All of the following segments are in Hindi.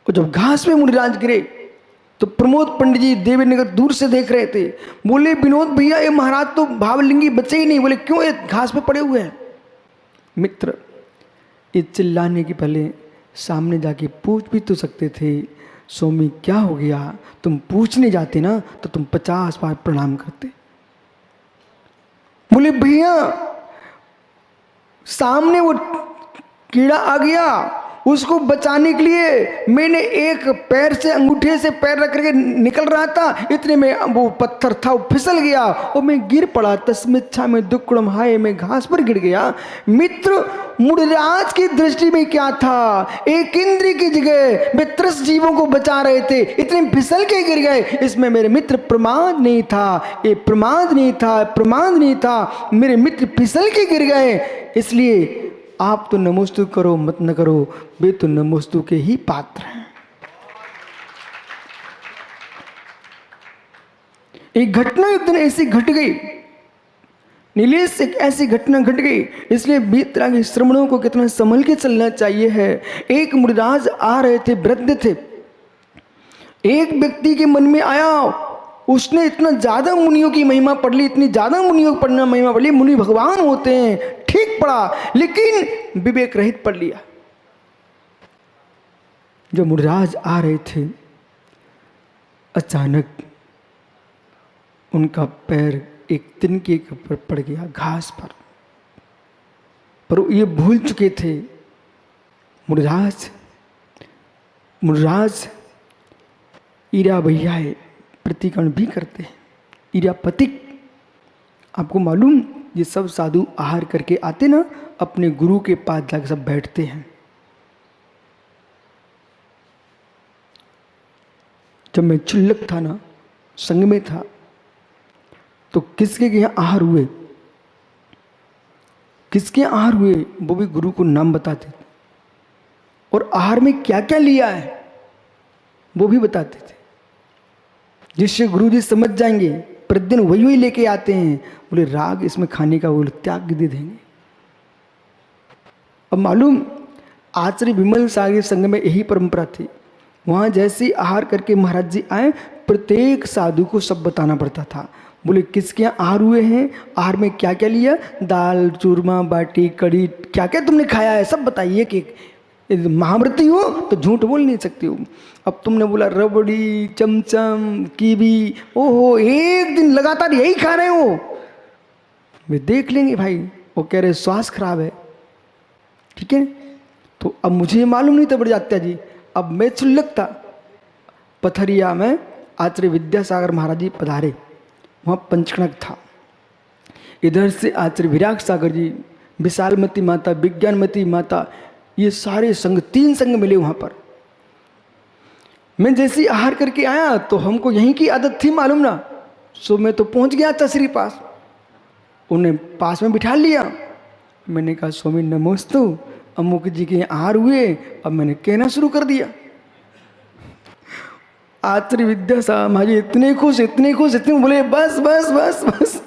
और जब घास पे मुनिराज गिरे तो प्रमोद पंडित जी देवीनगर दूर से देख रहे थे। बोले विनोद भैया ये महाराज तो भावलिंगी बचे ही नहीं। बोले क्यों, ये घास पे पड़े हुए हैं। मित्र, ये चिल्लाने के पहले सामने जाके पूछ भी तो सकते थे, स्वामी क्या हो गया। तुम पूछने जाते ना तो तुम 50 बार प्रणाम करते। बोले भैया सामने वो कीड़ा आ गया, उसको बचाने के लिए मैंने एक पैर से अंगूठे से पैर रख करके निकल रहा था, इतने में वो पत्थर था वो फिसल गया और मैं गिर पड़ा। तस्मिच्छा में दुक्कड़म हाय, मैं घास पर गिर गया। मित्र, मुनिराज की दृष्टि में क्या था, एक इंद्री की जगह वे 30 जीवों को बचा रहे थे, इतने फिसल के गिर गए। इसमें मेरे मित्र प्रमाद नहीं था, ये प्रमाद नहीं था, प्रमाद नहीं था, मेरे मित्र फिसल के गिर गए। इसलिए आप तो नमोस्तु करो मत न करो, वे तो नमोस्तु के ही पात्र हैं। एक घटना एक दिन ऐसी घट गई, नीलेश एक ऐसी घटना घट गई, इसलिए बीतरा के श्रमणों को कितना संभल के चलना चाहिए है। एक मुनिराज आ रहे थे, वृद्ध थे। एक व्यक्ति के मन में आया, उसने इतना ज्यादा मुनियों की महिमा पढ़ ली, इतनी ज्यादा मुनियों की पढ़ना महिमा पढ़ ली, मुनि भगवान होते हैं, ठीक पढ़ा, लेकिन विवेक रहित पढ़ लिया। जो मुनिराज आ रहे थे, अचानक उनका पैर एक तिनके के ऊपर पड़ गया, घास पर ये भूल चुके थे मुनिराज ईरा भैया है, प्रतिकरण भी करते हैं, ईरा पतिक। आपको मालूम, ये सब साधु आहार करके आते ना, अपने गुरु के पास जाकर सब बैठते हैं। जब मैं चुल्लक था ना, संग में था, तो किसके यहाँ आहार हुए, किसके आहार हुए वो भी गुरु को नाम बताते थे, और आहार में क्या क्या लिया है वो भी बताते थे, जिससे गुरु जी समझ जाएंगे। प्रतिदिन वही वही लेके आते हैं। बोले राग इसमें खाने का वो त्याग दे देंगे। अब मालूम, आचार्य विमल सागर संघ में यही परंपरा थी। वहाँ जैसे आहार करके महाराज जी आए, प्रत्येक साधु को सब बताना पड़ता था। बोले किसके यहाँ आहार हुए हैं, आहार में क्या क्या लिया, दाल चूरमा बाटी कड़ी क्या क्या तुमने खाया है, सब बताइए। कि महाव्रती हो तो झूठ बोल नहीं सकते हो। अब तुमने बोला रबड़ी चमचम कीवी, ओहो एक दिन लगातार यही खा रहे हो, वे देख लेंगे भाई, वो कह रहे स्वास्थ्य खराब है, ठीक है। तो अब मुझे मालूम नहीं था बड़े आत्या जी, अब मैं चुल्लक था। पथरिया में आचार्य विद्यासागर महाराज जी पधारे, वहाँ पंचकणक था। इधर से आचार्य विराग सागर जी, विशालमती माता, विज्ञानमती माता, ये सारे संघ, 3 संघ मिले वहाँ पर। मैं जैसे आहार करके आया तो हमको यहीं की आदत थी मालूम ना, सो मैं तो पहुँच गया चाचरी पास, उन्हें पास में बिठा लिया। मैंने कहा स्वामी नमोस्तु, अमुक जी के आहार हुए। अब मैंने कहना शुरू कर दिया। आचार्य विद्या साहब महाराज इतने खुश इतने खुश इतने, बोले बस बस बस बस।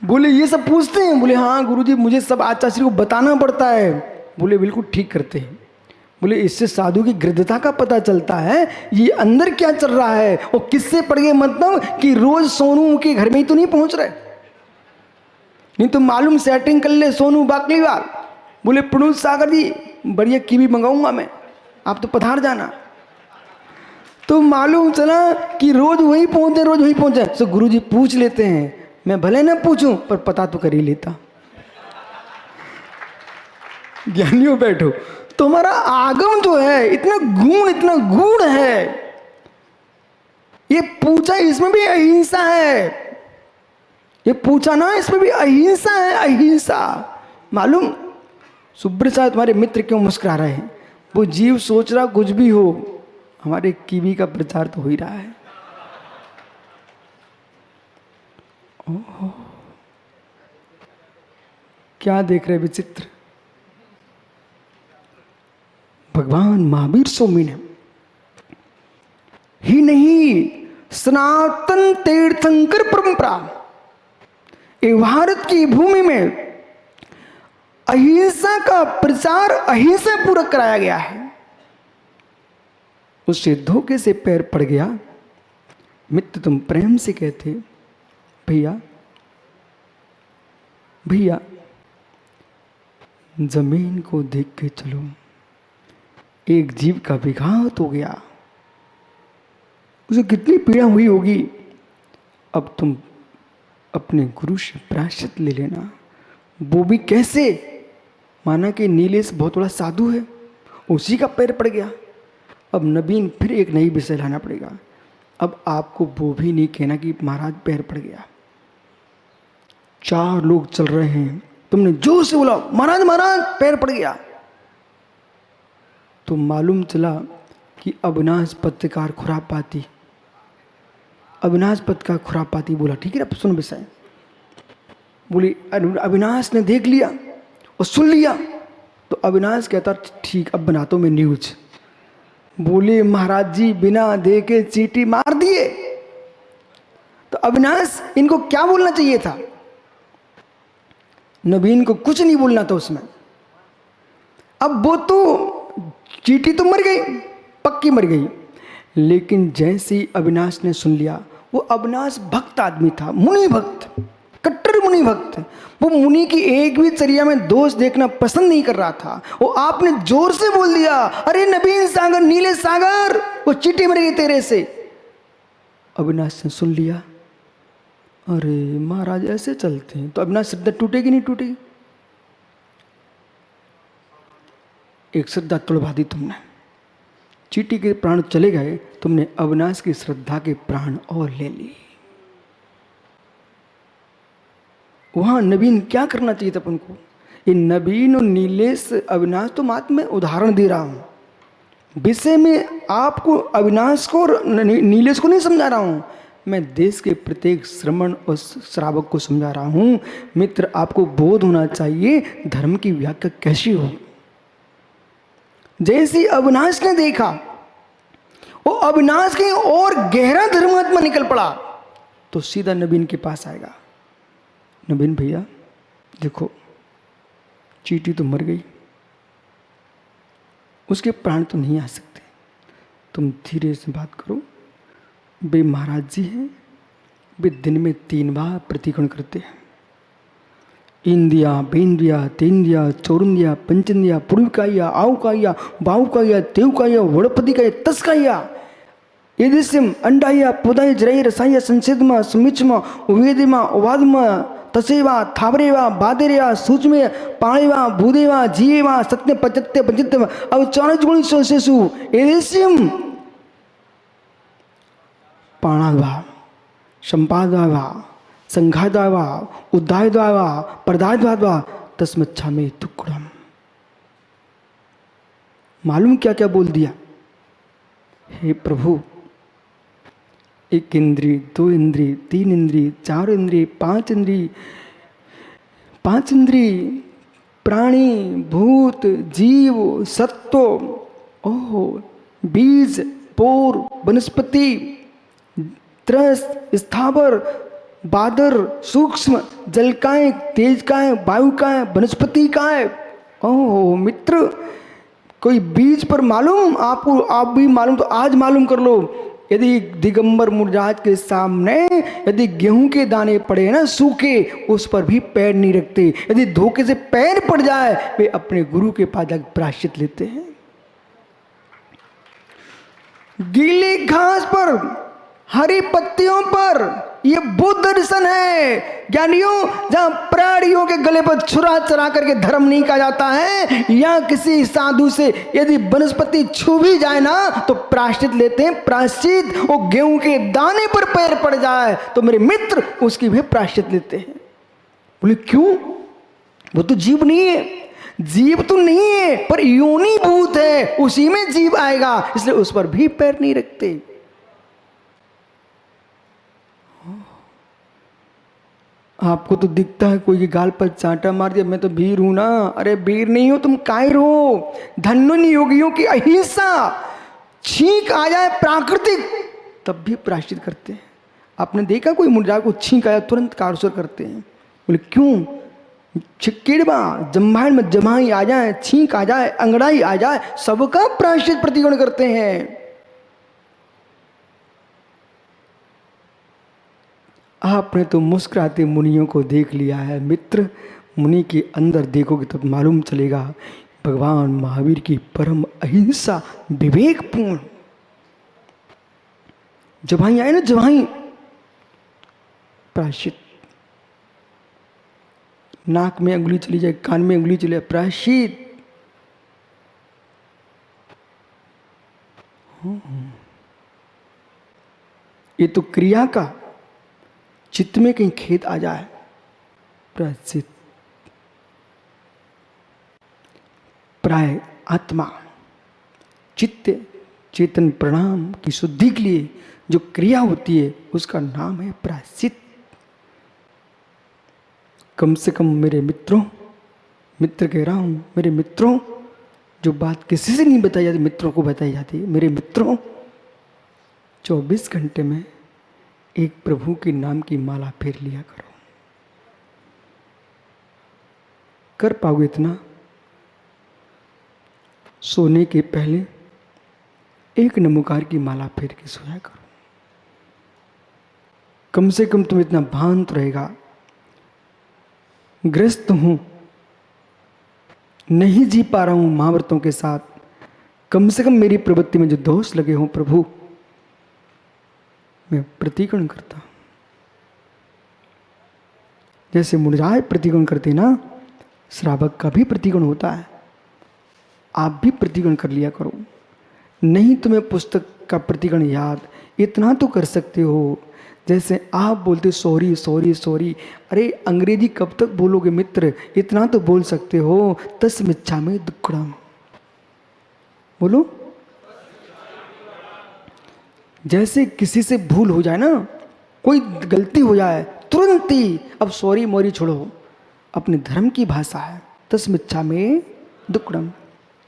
बोले ये सब पूछते हैं, बोले हाँ गुरुजी मुझे सब आचार्य को बताना पड़ता है। बोले बिल्कुल ठीक करते हैं। बोले इससे साधु की गृद्धता का पता चलता है, ये अंदर क्या चल रहा है, और किससे पड़ गए, मतलब कि रोज सोनू के घर में ही तो नहीं पहुंच रहे, नहीं तो मालूम सेटिंग कर ले सोनू बाकलीवाल। बोले प्रणुत सागर जी बढ़िया कीवी मंगाऊंगा मैं, आप तो पधार जाना। तो मालूम चला कि रोज वही पहुंचे, रोज वही पहुंचे। तो गुरुजी पूछ लेते हैं, मैं भले ना पूछूं पर पता तो कर ही लेता। ज्ञानियों बैठो, तुम्हारा आगम जो है इतना गुण है, ये पूछा इसमें भी अहिंसा है, ये पूछा ना इसमें भी अहिंसा है, अहिंसा। मालूम सुब्र साहब तुम्हारे मित्र क्यों मुस्कुरा रहे हैं, वो जीव सोच रहा कुछ भी हो, हमारे कीवी का प्रचार तो हो ही रहा है। ओह क्या देख रहे विचित्र। भगवान महावीर स्वामी ने ही नहीं, सनातन तीर्थंकर परंपरा, ये भारत की भूमि में अहिंसा का प्रचार अहिंसा पूर्वक कराया गया है। उससे धोखे से पैर पड़ गया। मित्र तुम प्रेम से कहते, भैया भैया जमीन को देख के चलो, एक जीव का विघात हो गया, उसे कितनी पीड़ा हुई होगी। अब तुम अपने गुरु से प्रायश्चित ले लेना। वो भी कैसे? माना कि नीलेश बहुत बड़ा साधु है, उसी का पैर पड़ गया। अब नवीन फिर एक नई विषय लाना पड़ेगा। अब आपको वो भी नहीं कहना कि महाराज पैर पड़ गया। 4 लोग चल रहे हैं, तुमने जोर से बोला महाराज महाराज पैर पड़ गया, तो मालूम चला कि अविनाश पत्रकार खुरापाती, अविनाश पद का खुरापाती बोला। ठीक है ना, सुन विषय बोली। अविनाश ने देख लिया और सुन लिया, तो अविनाश कहता ठीक अब बनाता हूं मैं न्यूज। बोले महाराज जी बिना देखे चींटी मार दिए। तो अविनाश इनको क्या बोलना चाहिए था? नवीन को कुछ नहीं बोलना था उसमें। अब वो तो चींटी तो मर गई, पक्की मर गई, लेकिन जैसे ही अविनाश ने सुन लिया, वो अविनाश भक्त आदमी था, मुनि भक्त, कट्टर मुनि भक्त। वो मुनि की एक भी चर्या में दोष देखना पसंद नहीं कर रहा था। वो आपने जोर से बोल दिया अरे नवीन सागर, नीले सागर, वो चींटी मर गई तेरे से। अविनाश ने सुन लिया, अरे महाराज ऐसे चलते हैं, तो अविनाश श्रद्धा टूटेगी नहीं टूटेगी? एक श्रद्धा तोड़वा दी तुमने, चींटी के प्राण चले गए, तुमने अविनाश की श्रद्धा के प्राण और ले लिए। वहां नवीन क्या करना चाहिए था अपन को? ये नवीन और नीलेश अविनाश तो मात्र मैं उदाहरण दे रहा हूं, विषय में आपको अविनाश को और नीलेश को नहीं समझा रहा हूं। मैं देश के प्रत्येक श्रमण और श्रावक को समझा रहा हूं। मित्र आपको बोध होना चाहिए धर्म की व्याख्या कैसी हो। जैसे अविनाश ने देखा, वो अविनाश के और गहरा धर्मात्मा निकल पड़ा, तो सीधा नवीन के पास आएगा। नवीन भैया देखो चींटी तो मर गई, उसके प्राण तो नहीं आ सकते, तुम धीरे से बात करो। वे महाराज जी हैं, वे दिन में 3 बार प्रतिक्रमण करते हैं। इंद्रिया बेंद्रिया तेंद्रिया चौरंदिया पंचेंद्रिया पूर्विकाया आउकाया बाहुकाया तेवकाया वड़पतिकाया तस्काया यदिस्यम अंडाया पुदाय जराय रसाया संसेदमा समिचमा उवेदिमा उवादमा तसेवा थावरेवा बादेरेवा सूचमे पाणेवा भूदेवा जीवेवा सत्य पचत्य पंचित्य अब 40 गुणी सोसेसु यदिस्यम पाणाद्वा संपाद्वा संघाद्वा उद्धायद्वा प्रदायद्वा तस्मच्छामि तुक्कडम। मालूम क्या क्या बोल दिया? हे प्रभु, 1 इंद्री 2 इंद्री 3 इंद्री 4 इंद्री 5 इंद्री 5 इंद्री प्राणी भूत जीव सत्व ओह बीज पोर वनस्पति त्रस स्थावर बादर सूक्ष्म जलकाय तेजकाय वायुकाय वनस्पति काय। ओह मित्र, कोई बीज पर मालूम आपको, आप भी मालूम तो आज मालूम कर लो। यदि दिगंबर मुनिराज के सामने यदि गेहूं के दाने पड़े ना सूखे, उस पर भी पैर नहीं रखते। यदि धोखे से पैर पड़ जाए, वे अपने गुरु के पास जाकर प्रायश्चित लेते हैं। गीली घास पर हरी पत्तियों पर, यह बुद्ध दर्शन है ज्ञानियों। जहां प्राणियों के गले पर छुरा चरा करके धर्म नहीं कहा जाता है, या किसी साधु से यदि वनस्पति छू भी जाए ना तो प्रायश्चित लेते हैं। प्रायश्चित वो गेहूं के दाने पर पैर पड़ जाए तो मेरे मित्र उसकी भी प्रायश्चित लेते हैं। बोले क्यों? वो तो जीव नहीं है, जीव तो नहीं है पर योनि भूत है, उसी में जीव आएगा, इसलिए उस पर भी पैर नहीं रखते। आपको तो दिखता है कोई के गाल पर चांटा मार दिया, मैं तो वीर हूं ना। अरे वीर नहीं हो तुम, कायर हो। धन्य योगियों की अहिंसा, छींक आ जाए प्राकृतिक तब भी प्रायश्चित करते हैं। आपने देखा कोई मुनिराज को छींक आया तुरंत कारसर करते हैं? बोले क्यों? चिकेड़वा जम्भाड़ में जमाई आ जाए, छींक आ जाए, अंगड़ाई आ जाए, सबका प्रायश्चित प्रतिक्रमण करते हैं। आपने तो मुस्कुराते मुनियों को देख लिया है मित्र, मुनि के अंदर देखोगे तब मालूम चलेगा भगवान महावीर की परम अहिंसा विवेकपूर्ण। जवाई आए ना, जवाई प्रायश्चित, नाक में अंगुली चली जाए, कान में अंगुली चली जाए, प्रायश्चित। ये तो क्रिया का, चित्त में कहीं खेद आ जाए, प्रायश्चित। प्राय आत्मा, चित्त, चेतन प्रणाम की शुद्धि के लिए जो क्रिया होती है उसका नाम है प्रायश्चित। कम से कम मेरे मित्रों, मित्र कह रहा हूं, मेरे मित्रों, जो बात किसी से नहीं बताई जाती मित्रों को बताई जाती है। मेरे मित्रों, 24 घंटे में एक प्रभु के नाम की माला फेर लिया करो। कर पाओगे इतना? सोने के पहले एक नमोकार की माला फेर के सोया करो। कम से कम तुम इतना भान तो रहेगा, ग्रस्त हूं, नहीं जी पा रहा हूं महाव्रतों के साथ, कम से कम मेरी प्रवृत्ति में जो दोष लगे हों प्रभु, मैं प्रतिक्रमण करता हूं। जैसे मुनिराज प्रतिक्रमण करते ना, श्रावक का भी प्रतिक्रमण होता है। आप भी प्रतिक्रमण कर लिया करो। नहीं तुम्हें पुस्तक का प्रतिक्रमण याद, इतना तो कर सकते हो। जैसे आप बोलते सॉरी सॉरी सॉरी, अरे अंग्रेजी कब तक बोलोगे मित्र, इतना तो बोल सकते हो, तस्मिच्छामि दुक्कडम, बोलो। जैसे किसी से भूल हो जाए ना, कोई गलती हो जाए, तुरंत ही अब सॉरी मोरी छोड़ो, अपने धर्म की भाषा है, तस्मिच्छामि दुक्कडम,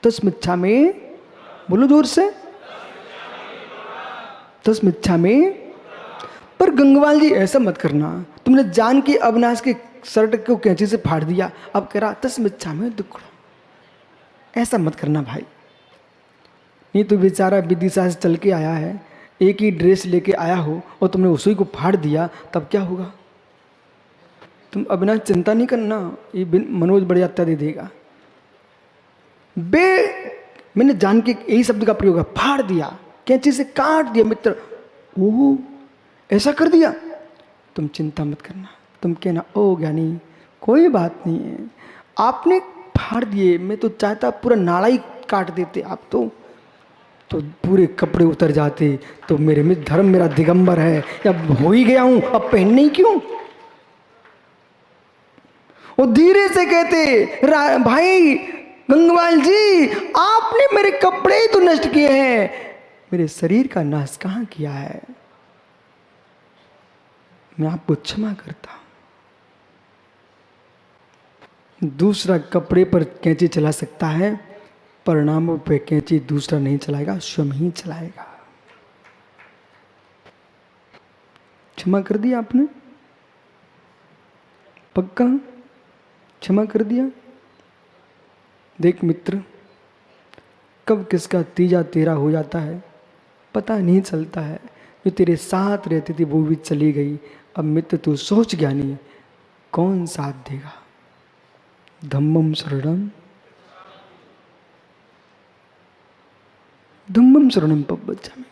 तस्मिच्छामि, बोलो जोर से, तस्मिच्छामि। पर गंगवाल जी ऐसा मत करना, तुमने जान के अविनाश के शर्ट को कैंची से फाड़ दिया, अब कह रहा तस्मिच्छामि दुक्कडम। ऐसा मत करना भाई। नहीं तो बेचारा विदिशा से चल के आया है, एक ही ड्रेस लेके आया हो और तुमने उसी को फाड़ दिया, तब क्या होगा? तुम अविनाश चिंता नहीं करना, ये मनोज बड़े हत्या दे देगा। मैंने जान के यही शब्द का प्रयोग है, फाड़ दिया, कैंची से काट दिया मित्र, ओह ऐसा कर दिया। तुम चिंता मत करना, तुम कहना ओ ज्ञानी कोई बात नहीं है, आपने फाड़ दिए, मैं तो चाहता पूरा नाड़ा ही काट देते आप तो पूरे कपड़े उतर जाते, तो मेरे में धर्म मेरा दिगंबर है, अब हो ही गया हूं, अब पहनने ही क्यों? वो धीरे से कहते भाई गंगवाल जी, आपने मेरे कपड़े ही तो नष्ट किए हैं, मेरे शरीर का नाश कहां किया है, मैं आपको क्षमा करता हूं। दूसरा कपड़े पर कैंची चला सकता है, परिणामों पे कैंची दूसरा नहीं चलाएगा, स्वयं ही चलाएगा। क्षमा कर दिया आपने? पक्का क्षमा कर दिया? देख मित्र, कब किसका तीजा तेरा हो जाता है पता नहीं चलता है। जो तेरे साथ रहती थी वो भी चली गई, अब मित्र तू सोच ज्ञानी, कौन साथ देगा? धम्मम शरणम, धम्मम शरणम पब्बचामि।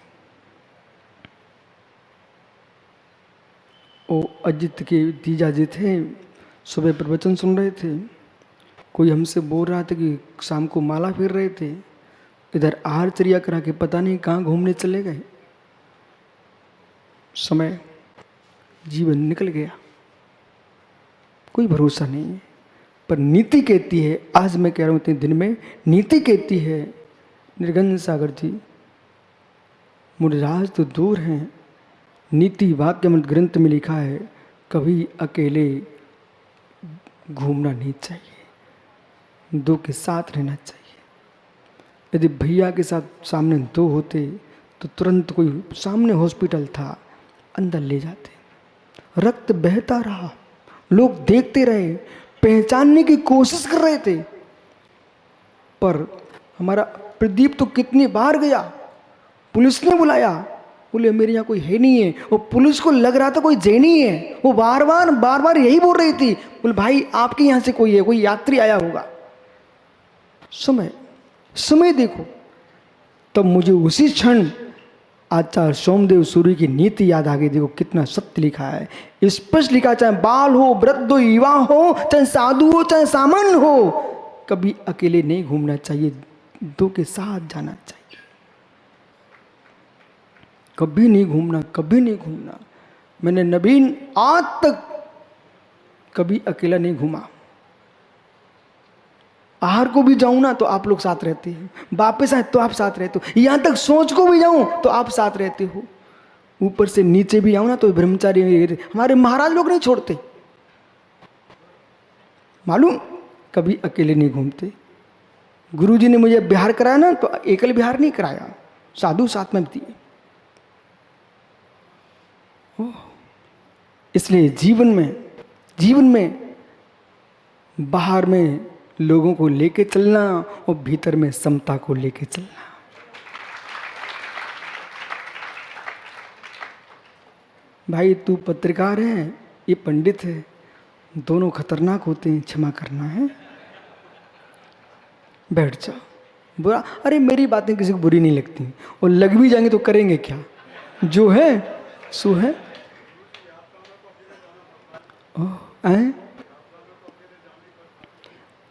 ओ अजित के तीजा जी थे, सुबह प्रवचन सुन रहे थे, कोई हमसे बोल रहा था कि शाम को माला फेर रहे थे, इधर आहार चर्या करा के पता नहीं कहाँ घूमने चले गए, समय जीवन निकल गया, कोई भरोसा नहीं है। पर नीति कहती है, आज मैं कह रहा हूँ इतने दिन में, नीति कहती है, निर्गंध सागर जी, मुनिराज तो दूर हैं, नीति वाक्यमंत्र ग्रंथ में लिखा है, कभी अकेले घूमना नहीं चाहिए, दो के साथ रहना चाहिए। यदि भैया के साथ सामने दो होते तो तुरंत कोई सामने हॉस्पिटल था, अंदर ले जाते, रक्त बहता रहा, लोग देखते रहे, पहचानने की कोशिश कर रहे थे, पर हमारा प्रदीप तो कितनी बार गया, पुलिस ने बुलाया, बोले मेरे यहाँ कोई है नहीं है। वो पुलिस को लग रहा था कोई जैनी है, वो बार बार यही बोल रही थी। बोले भाई आपके यहाँ से कोई है, कोई यात्री आया होगा। समय देखो। तब मुझे उसी क्षण आचार्य सोमदेव सूरी की नीति याद आ गई। देखो कितना सत्य लिखा है, स्पष्ट लिखा, चाहे बाल हो, वृद्ध हो, युवा हो, चाहे साधु हो, चाहे सामान्य हो, कभी अकेले नहीं घूमना चाहिए, दो के साथ जाना चाहिए। कभी नहीं घूमना, कभी नहीं घूमना। मैंने नवीन आज तक कभी अकेला नहीं घूमा। आहार को भी जाऊं ना तो आप लोग साथ रहते हैं, वापस आए तो आप साथ रहते हो, यहां तक सोच को भी जाऊं तो आप साथ रहते हो, ऊपर से नीचे भी आऊं ना तो ब्रह्मचारी हमारे महाराज लोग नहीं छोड़ते। मालूम, कभी अकेले नहीं घूमते। गुरुजी ने मुझे बिहार कराया ना तो एकल बिहार नहीं कराया, साधु साथ में दिए। इसलिए जीवन में बाहर में लोगों को लेके चलना और भीतर में समता को लेके चलना। भाई तू पत्रकार है, ये पंडित है, दोनों खतरनाक होते हैं, क्षमा करना है, बैठ जा। बुरा, अरे मेरी बातें किसी को बुरी नहीं लगती, और लग भी जाएंगे तो करेंगे क्या, जो है सो है।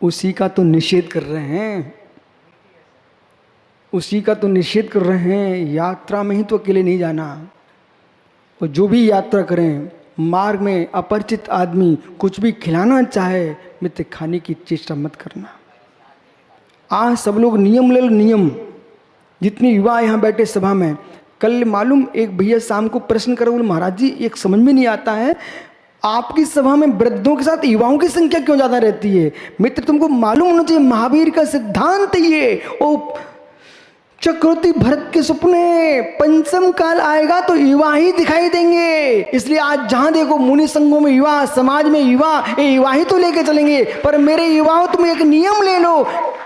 उसी का तो निषेध कर रहे हैं, उसी का तो निषेध कर रहे हैं। यात्रा में ही तो अकेले नहीं जाना। और जो भी यात्रा करें, मार्ग में अपरिचित आदमी कुछ भी खिलाना चाहे, मित्र खाने की चेष्टा मत करना। आज सब लोग नियम ले लो, नियम। जितने युवा यहाँ बैठे सभा में, कल मालूम एक भैया शाम को प्रश्न करो, बोले महाराज जी एक समझ में नहीं आता है, आपकी सभा में वृद्धों के साथ युवाओं की संख्या क्यों ज्यादा रहती है। मित्र तुमको मालूम होना चाहिए, महावीर का सिद्धांत ये, ओ चक्रवर्ती भरत के सपने, पंचम काल आएगा तो युवा ही दिखाई देंगे। इसलिए आज जहां देखो मुनि संघों में युवा, समाज में युवा, ये युवा ही तो लेके चलेंगे। पर मेरे युवाओं तुम एक नियम ले लो,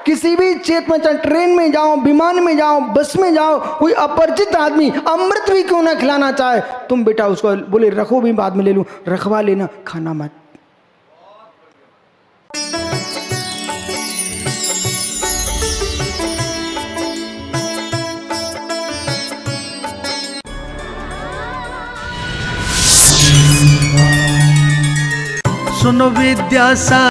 किसी भी क्षेत्र में, चाहे ट्रेन में जाओ, विमान में जाओ, बस में जाओ, कोई अपरिचित आदमी अमृत भी क्यों ना खिलाना चाहे, तुम बेटा उसको बोले रखो भी, बाद में ले लूं, रखवा लेना, खाना मत। सुनो विद्या